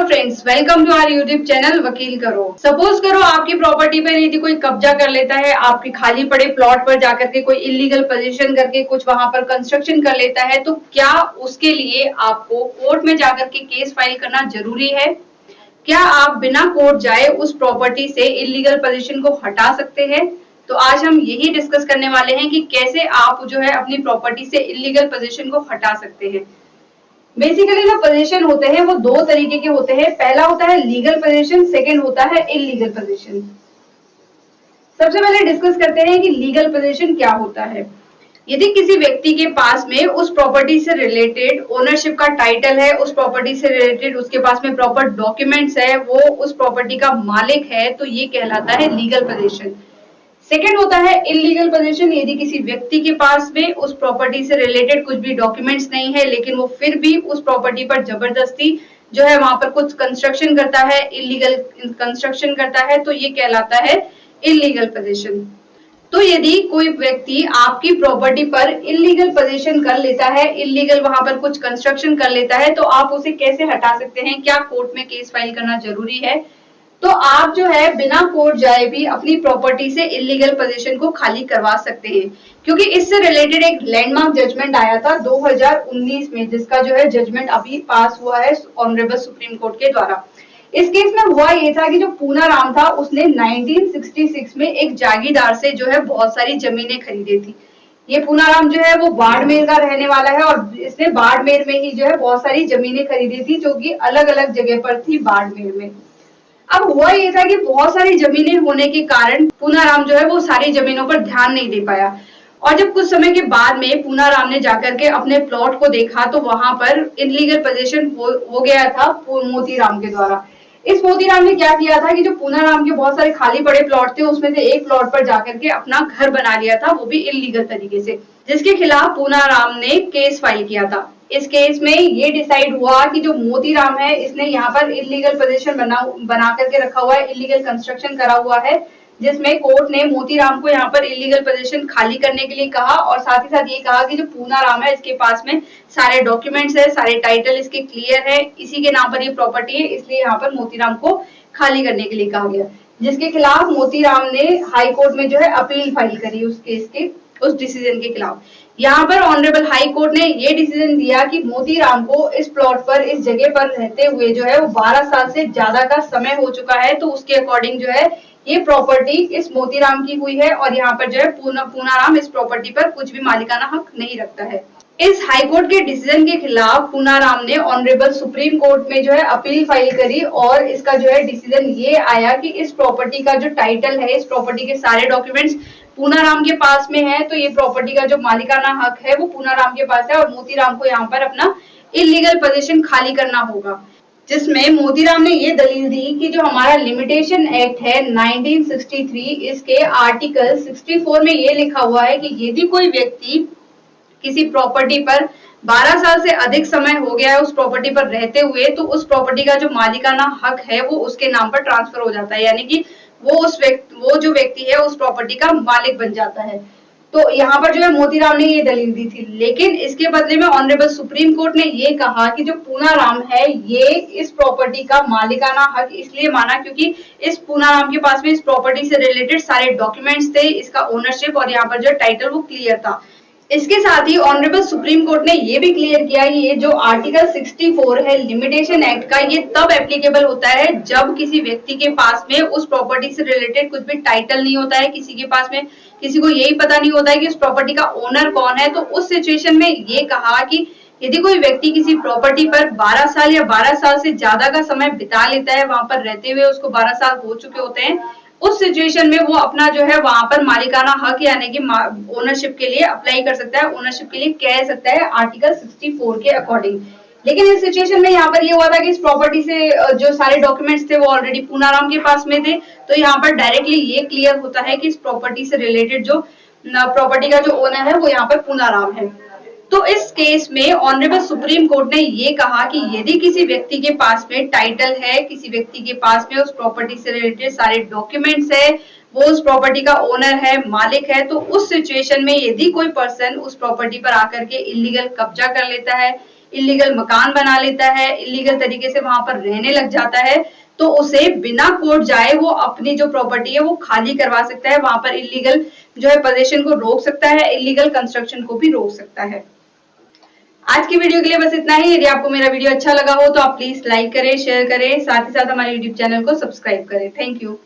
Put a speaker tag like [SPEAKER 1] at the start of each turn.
[SPEAKER 1] Friends, welcome to our YouTube channel वकील करो। Suppose करो आपकी प्रॉपर्टी पर यदि कोई कब्जा कर लेता है, आपके खाली पड़े प्लॉट पर जाकर के कोई इलीगल पोजीशन करके कुछ वहां पर कंस्ट्रक्शन कर लेता है, तो क्या उसके लिए आपको कोर्ट में जाकर के केस फाइल करना जरूरी है? क्या आप बिना कोर्ट जाए उस प्रॉपर्टी से इलीगल पोजीशन को हटा सकते हैं? तो आज हम यही डिस्कस करने वाले हैं कि कैसे आप जो है अपनी प्रॉपर्टी से इलीगल पोजीशन को हटा सकते हैं। बेसिकली जो पोजीशन होते हैं वो दो तरीके के होते हैं। पहला होता है लीगल पोजीशन, सेकंड होता है इलीगल पोजीशन। सबसे पहले डिस्कस करते हैं कि लीगल पोजीशन क्या होता है। यदि किसी व्यक्ति के पास में उस प्रॉपर्टी से रिलेटेड ओनरशिप का टाइटल है, उस प्रॉपर्टी से रिलेटेड उसके पास में प्रॉपर डॉक्यूमेंट्स है, वो उस प्रॉपर्टी का मालिक है, तो ये कहलाता है लीगल पोजीशन। सेकेंड होता है इलीगल पोजीशन। यदि किसी व्यक्ति के पास में उस प्रॉपर्टी से रिलेटेड कुछ भी डॉक्यूमेंट्स नहीं है, लेकिन वो फिर भी उस प्रॉपर्टी पर जबरदस्ती जो है वहां पर कुछ कंस्ट्रक्शन करता है, इलीगल कंस्ट्रक्शन करता है, तो ये कहलाता है इलीगल पोजीशन। तो यदि कोई व्यक्ति आपकी प्रॉपर्टी पर इलीगल पोजीशन कर लेता है, इलीगल वहां पर कुछ कंस्ट्रक्शन कर लेता है, तो आप उसे कैसे हटा सकते हैं? क्या कोर्ट में केस फाइल करना जरूरी है? तो आप जो है बिना कोर्ट जाए भी अपनी प्रॉपर्टी से इलीगल पोजीशन को खाली करवा सकते हैं, क्योंकि इससे रिलेटेड एक लैंडमार्क जजमेंट आया था 2019 में, जिसका जो है जजमेंट अभी पास हुआ है ऑनरेबल सुप्रीम कोर्ट के द्वारा। इस केस में हुआ ये था कि जो पूनाराम था उसने 1966 में एक जागीरदार से जो है बहुत सारी जमीनें खरीदी थी। ये पूनाराम जो है वो बाड़मेर का रहने वाला है और इसने बाड़मेर में ही जो है बहुत सारी जमीनें खरीदी थी, जो कि अलग अलग जगह पर थी बाड़मेर में। अब हुआ ये था कि बहुत सारी जमीनें होने के कारण पूनाराम जो है वो सारी जमीनों पर ध्यान नहीं दे पाया, और जब कुछ समय के बाद में पूनाराम ने जाकर के अपने प्लॉट को देखा तो वहां पर इलीगल पोजीशन हो गया था मोतीराम के द्वारा। इस मोतीराम ने क्या किया था कि जो पूनाराम के बहुत सारे खाली पड़े प्लॉट थे, उसमें से एक प्लॉट पर जाकर के अपना घर बना लिया था, वो भी इलीगल तरीके से, जिसके खिलाफ पूनाराम ने केस फाइल किया था। इस केस में ये डिसाइड हुआ कि जो मोतीराम है इसने यहाँ पर इलीगल पोजीशन बना करके रखा हुआ है, इलीगल कंस्ट्रक्शन करा हुआ है, जिसमें कोर्ट ने मोतीराम को यहाँ पर इलीगल पोजीशन खाली करने के लिए कहा, और साथ ही साथ ये कहा कि जो पूनाराम है इसके पास में सारे डॉक्यूमेंट्स है, सारे टाइटल इसके क्लियर है, इसी के नाम पर ये प्रॉपर्टी है, इसलिए यहाँ पर मोतीराम को खाली करने के लिए कहा गया, जिसके खिलाफ मोतीराम ने हाई कोर्ट में जो है अपील फाइल करी उस केस के, उस डिसीजन के खिलाफ। यहाँ पर ऑनरेबल हाई कोर्ट ने ये डिसीजन दिया कि मोतीराम को इस प्लॉट पर, इस जगह पर रहते हुए जो है वो 12 साल से ज्यादा का समय हो चुका है, तो उसके अकॉर्डिंग जो है ये प्रॉपर्टी इस मोतीराम की हुई है, और यहाँ पर जो है पूनाराम इस प्रॉपर्टी पर कुछ भी मालिकाना हक नहीं रखता है। इस हाई कोर्ट के डिसीजन के खिलाफ पूनाराम ने ऑनरेबल सुप्रीम कोर्ट में जो है अपील फाइल करी, और इसका जो है डिसीजन ये आया कि इस प्रॉपर्टी का जो टाइटल है, इस प्रॉपर्टी के सारे डॉक्यूमेंट्स पूनाराम के पास में है, तो ये प्रॉपर्टी का जो मालिकाना हक है वो पूनाराम के पास है, और मोतीराम को यहाँ पर अपना इलीगल पोजीशन खाली करना होगा। जिसमें मोतीराम ने ये दलील दी कि जो हमारा लिमिटेशन एक्ट है 1963, इसके आर्टिकल 64 में ये लिखा हुआ है कि यदि कोई व्यक्ति किसी प्रॉपर्टी पर 12 साल से अधिक समय हो गया है उस प्रॉपर्टी पर रहते हुए, तो उस प्रॉपर्टी का जो मालिकाना हक है वो उसके नाम पर ट्रांसफर हो जाता है, यानी कि वो जो व्यक्ति है उस प्रॉपर्टी का मालिक बन जाता है। तो यहाँ पर जो है मोतीराम ने ये दलील दी थी, लेकिन इसके बदले में ऑनरेबल सुप्रीम कोर्ट ने ये कहा कि जो पूनाराम है ये इस प्रॉपर्टी का मालिकाना हक इसलिए माना क्योंकि इस पूनाराम के पास में इस प्रॉपर्टी से रिलेटेड सारे डॉक्यूमेंट्स थे, इसका ओनरशिप और यहाँ पर जो टाइटल वो क्लियर था। इसके साथ ही ऑनरेबल सुप्रीम कोर्ट ने ये भी क्लियर किया कि ये जो आर्टिकल 64 है लिमिटेशन एक्ट का, ये तब एप्लीकेबल होता है जब किसी व्यक्ति के पास में उस प्रॉपर्टी से रिलेटेड कुछ भी टाइटल नहीं होता है, किसी के पास में किसी को यही पता नहीं होता है कि उस प्रॉपर्टी का ओनर कौन है। तो उस सिचुएशन में ये कहा कि यदि कोई व्यक्ति किसी प्रॉपर्टी पर 12 साल या 12 साल से ज्यादा का समय बिता लेता है, वहां पर रहते हुए उसको 12 साल हो चुके होते हैं, उस सिचुएशन में वो अपना जो है वहां पर मालिकाना हक यानी कि ओनरशिप के लिए अप्लाई कर सकता है, ओनरशिप के लिए कह सकता है आर्टिकल 64 के अकॉर्डिंग। लेकिन इस सिचुएशन में यहाँ पर ये हुआ था कि इस प्रॉपर्टी से जो सारे डॉक्यूमेंट्स थे वो ऑलरेडी पूनाराम के पास में थे, तो यहाँ पर डायरेक्टली ये क्लियर होता है कि इस प्रॉपर्टी से रिलेटेड जो प्रॉपर्टी का जो ओनर है वो यहाँ पर पूनाराम है। तो इस केस में ऑनरेबल सुप्रीम कोर्ट ने ये कहा कि यदि किसी व्यक्ति के पास में टाइटल है, किसी व्यक्ति के पास में उस प्रॉपर्टी से रिलेटेड सारे डॉक्यूमेंट्स है, वो उस प्रॉपर्टी का ओनर है, मालिक है, तो उस सिचुएशन में यदि कोई पर्सन उस प्रॉपर्टी पर आकर के इलीगल कब्जा कर लेता है इलीगल मकान बना लेता है, इलीगल तरीके से वहां पर रहने लग जाता है, तो उसे बिना कोर्ट जाए वो अपनी जो प्रॉपर्टी है वो खाली करवा सकता है, वहां पर इलीगल जो है पोजीशन को रोक सकता है, इलीगल कंस्ट्रक्शन को भी रोक सकता है। आज की वीडियो के लिए बस इतना ही। यदि आपको मेरा वीडियो अच्छा लगा हो तो आप प्लीज लाइक करें, शेयर करें, साथ ही साथ हमारे यूट्यूब चैनल को सब्सक्राइब करें। Thank you.